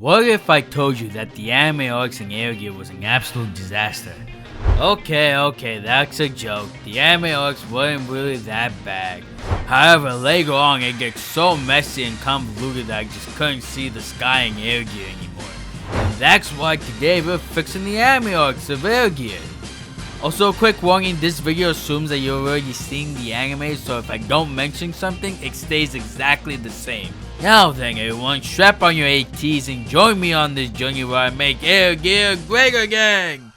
What if I told you that the anime arcs in Air Gear was an absolute disaster? Okay, that's a joke. The anime arcs weren't really that bad. However, later on it gets so messy and convoluted that I just couldn't see the sky in Air Gear anymore. And that's why today we're fixing the anime arcs of Air Gear. Also, a quick warning, this video assumes that you've already seen the anime, so if I don't mention something, it stays exactly the same. Now then everyone, strap on your ATs and join me on this journey where I make Air Gear great again!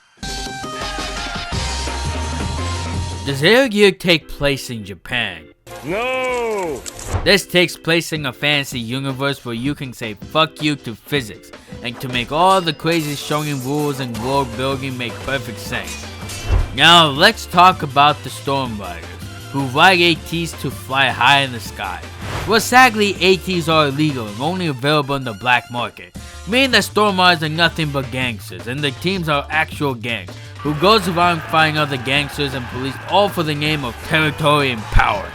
Does Air Gear take place in Japan? No! This takes place in a fantasy universe where you can say fuck you to physics, and to make all the crazy shonen rules and world building make perfect sense. Now let's talk about the Storm Riders, who ride ATs to fly high in the sky. Well, sadly, ATs are illegal and only available in the black market, meaning that Storm Riders are nothing but gangsters, and the teams are actual gangs, who goes around fighting other gangsters and police all for the name of territory and power.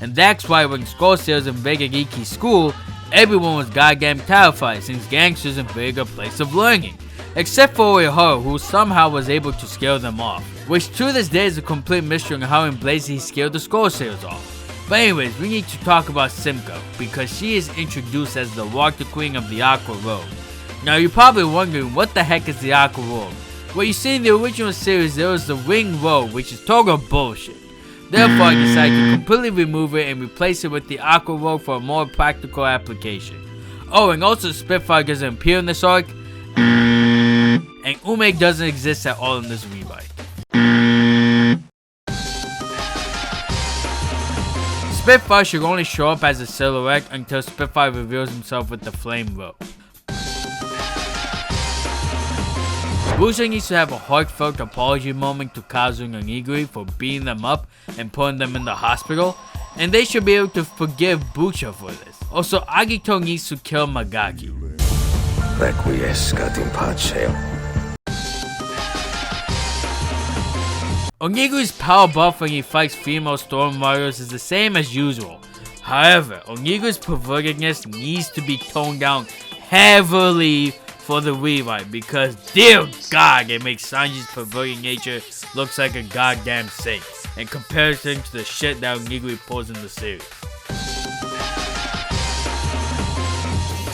And that's why when Skull Sailors invaded Iki's school, everyone was goddamn terrified since gangsters invaded a place of learning. Except for Uehara, who somehow was able to scare them off, which to this day is a complete mystery on how in Blaze he scared the Skull Sailors off. But anyways, we need to talk about Simka, because she is introduced as the Water Queen of the Aqua Road. Now you're probably wondering what the heck is the Aqua Road? Well, you see in the original series there was the Ring Road, which is total bullshit. Therefore I decided to completely remove it and replace it with the Aqua Road for a more practical application. Oh, and also Spitfire doesn't appear in this arc, and Ume doesn't exist at all in this rewrite. Spitfire should only show up as a silhouette until Spitfire reveals himself with the Flame Robe. Busha needs to have a heartfelt apology moment to Kazu and Onigiri for beating them up and putting them in the hospital, and they should be able to forgive Busha for this. Also, Agito needs to kill Magaki. Requiescat in pace. Onigiri's power buff when he fights female Storm Riders is the same as usual. However, Onigiri's pervertedness needs to be toned down heavily for the rewrite because, dear God, it makes Sanji's perverted nature looks like a goddamn saint in comparison to the shit that Onigiri pulls in the series.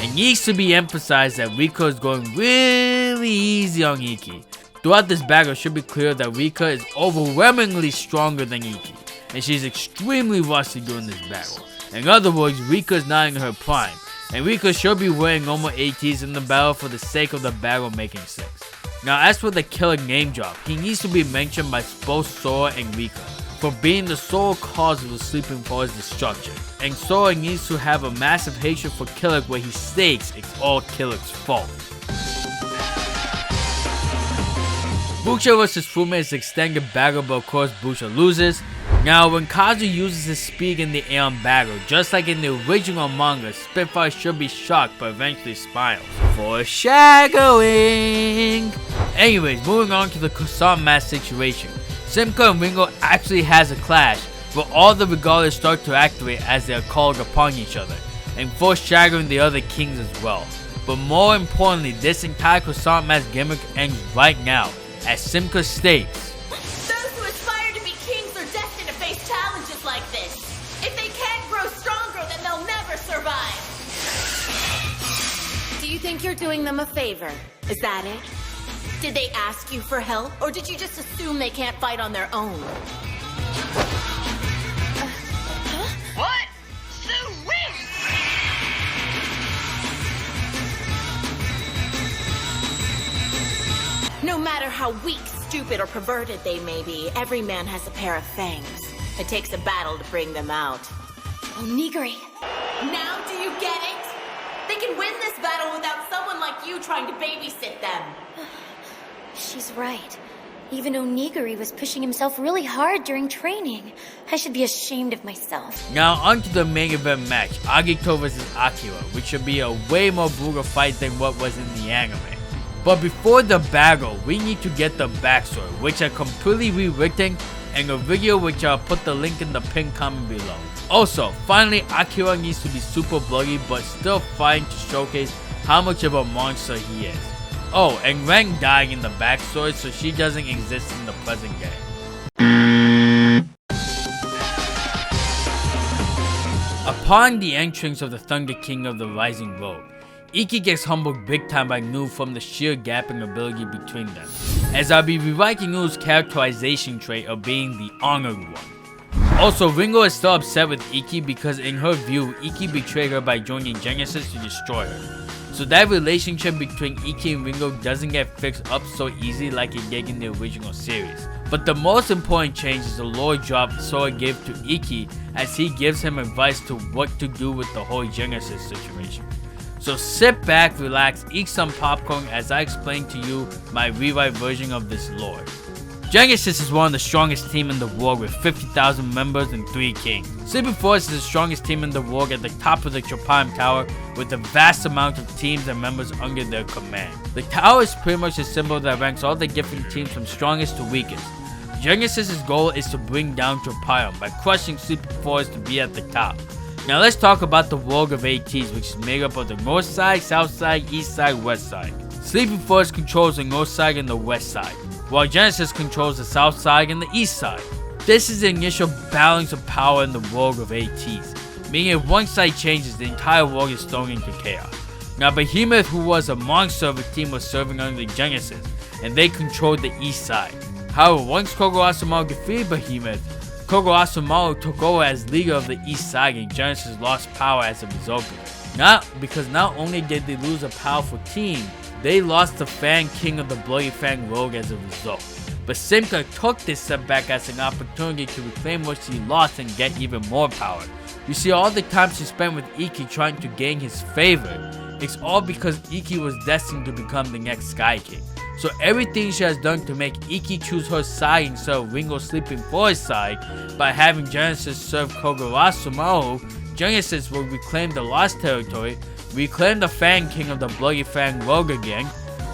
It needs to be emphasized that Rika is going really easy on Iki. Throughout this battle, it should be clear that Rika is overwhelmingly stronger than Iki, and she's extremely rusty during this battle. In other words, Rika is not in her prime, and Rika should be wearing normal ATs in the battle for the sake of the battle making sense. Now as for the killer name drop, he needs to be mentioned by both Sora and Rika, for being the sole cause of the Sleeping Forest destruction, and Sora needs to have a massive hatred for Killick where he states it's all Killick's fault. Busha vs Fume is extended battle, but of course Busha loses. Now when Kazu uses his speed in the Aeon battle, just like in the original manga, Spitfire should be shocked but eventually smiles. Foreshadowing! Anyways, moving on to the croissant mask situation. Simka and Ringo actually has a clash, but all the Regalas start to activate as they are called upon each other, and foreshadowing the other kings as well. But more importantly, this entire croissant mask gimmick ends right now, as Simka states, "Those who aspire to be kings are destined to face challenges like this. If they can't grow stronger, then they'll never survive." Do you think you're doing them a favor? Is that it? Did they ask you for help, or did you just assume they can't fight on their own? What? Sue wins! No matter how weak, stupid, or perverted they may be, every man has a pair of fangs. It takes a battle to bring them out. Onigiri. Now do you get it? They can win this battle without someone like you trying to babysit them. She's right. Even Onigiri was pushing himself really hard during training. I should be ashamed of myself. Now onto the main event match, Agito vs Akira, which should be a way more brutal fight than what was in the anime. But before the battle, we need to get the backstory, which I completely rewritten in a video which I'll put the link in the pinned comment below. Also, finally Akira needs to be super bloody but still fine to showcase how much of a monster he is. Oh, and Reng died in the backstory, so she doesn't exist in the present game. Upon the entrance of the Thunder King of the Rising Road, Ikki gets humbled big time by Nu from the sheer gap in ability between them, as I'll be rewriting Nu's characterization trait of being the honored one. Also, Ringo is still upset with Ikki because in her view, Ikki betrayed her by joining Genesis to destroy her. So that relationship between Ikki and Ringo doesn't get fixed up so easy like it did in the original series. But the most important change is the lore drop Sora gave to Ikki as he gives him advice to what to do with the whole Genesis situation. So sit back, relax, eat some popcorn as I explain to you my rewrite version of this lore. Genesis is one of the strongest teams in the world with 50,000 members and 3 kings. Sleeping Force is the strongest team in the world at the top of the Trapalum Tower with a vast amount of teams and members under their command. The tower is pretty much a symbol that ranks all the different teams from strongest to weakest. Genesis' goal is to bring down Trapalum by crushing Sleeping Force to be at the top. Now let's talk about the world of ATs, which is made up of the north side, south side, east side, west side. Sleeping Force controls the north side and the west side, while Genesis controls the south side and the east side. This is the initial balance of power in the world of ATs, meaning if one side changes, the entire world is thrown into chaos. Now Behemoth, who was a monster of a team, was serving under Genesis, and they controlled the east side. However, once Kogoro Asumaru defeated Behemoth, Kogoro Asumaru took over as leader of the east side and Genesis lost power as a result of it. Because not only did they lose a powerful team, they lost the Fang King of the Bloody Fang Rogue as a result. But Simka took this setback as an opportunity to reclaim what she lost and get even more power. You see, all the time she spent with Ikki trying to gain his favor, it's all because Ikki was destined to become the next Sky King. So everything she has done to make Ikki choose her side instead of Ringo Sleeping Force side, by having Genesis serve Kogoro Asumaru, Genesis will reclaim the lost territory, reclaim the Fang King of the Bloody Fang Rogue again,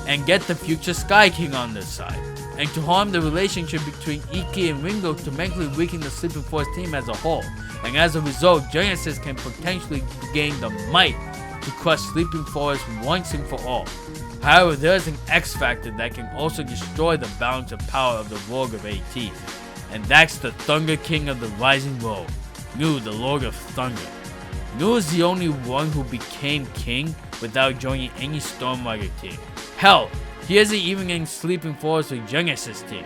and get the future Sky King on their side. And to harm the relationship between Ikki and Ringo to mentally weaken the Sleeping Force team as a whole. And as a result, Genesis can potentially gain the might to crush Sleeping Force once and for all. However, there is an X factor that can also destroy the balance of power of the world of ATs, and that's the Thunder King of the Rising World, Nu, the Lord of Thunder. Nu is the only one who became king without joining any Stormrider team. Hell, he isn't even in Sleeping Force or Genesis team.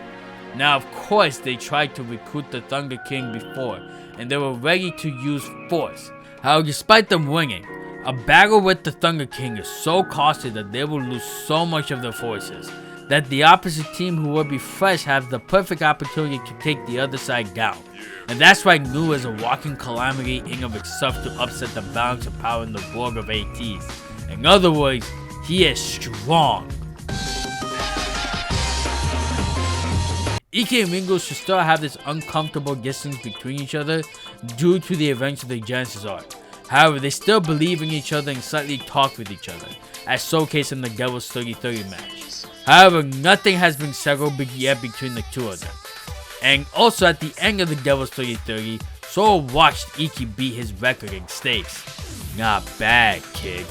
Now of course they tried to recruit the Thunder King before, and they were ready to use force. However, despite them winning, a battle with the Thunder King is so costly that they will lose so much of their forces, that the opposite team who will be fresh have the perfect opportunity to take the other side down. And that's why Nu is a walking calamity in of itself to upset the balance of power in the world of ATs. In other words, he is strong. Ikki and Ringo should still have this uncomfortable distance between each other due to the events of the Genesis arc. However, they still believe in each other and slightly talk with each other, as showcased in the Devil's 30-30 match. However, nothing has been settled yet between the two of them. And also at the end of the Devil's 30-30, Sora watched Ikki beat his record in stakes. Not bad, kid.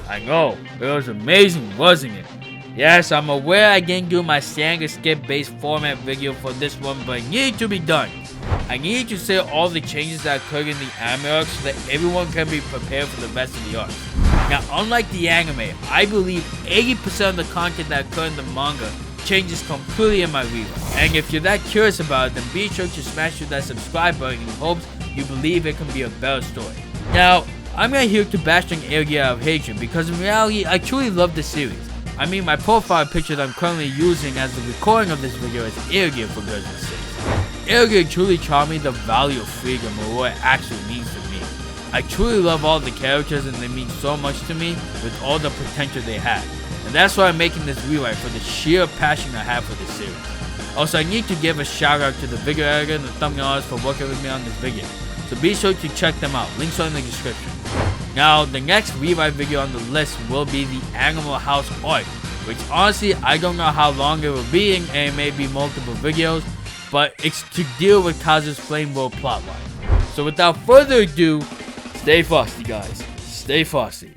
I know, it was amazing, wasn't it? Yes, I'm aware I didn't do my standard skip-based format video for this one, but it needed to be done. I need to say all the changes that occurred in the anime arc so that everyone can be prepared for the rest of the arc. Now, unlike the anime, I believe 80% of the content that occurred in the manga changes completely in my rewrite. And if you're that curious about it, then be sure to smash that subscribe button in hopes you believe it can be a better story. Now, I'm not here to bash an area of hatred because in reality, I truly love the series. I mean, my profile picture that I'm currently using as the recording of this video is Airgear for goodness sake. Airgear truly taught me the value of freedom and what it actually means to me. I truly love all the characters and they mean so much to me with all the potential they have. And that's why I'm making this rewrite, for the sheer passion I have for this series. Also, I need to give a shout out to the video editor and the thumbnail artist for working with me on this video. So be sure to check them out, links are in the description. Now, the next rewrite video on the list will be the Animal House arc, which honestly, I don't know how long it will be and it may be multiple videos, but it's to deal with Kazu's Flame World plotline. So without further ado, stay frosty guys, stay frosty.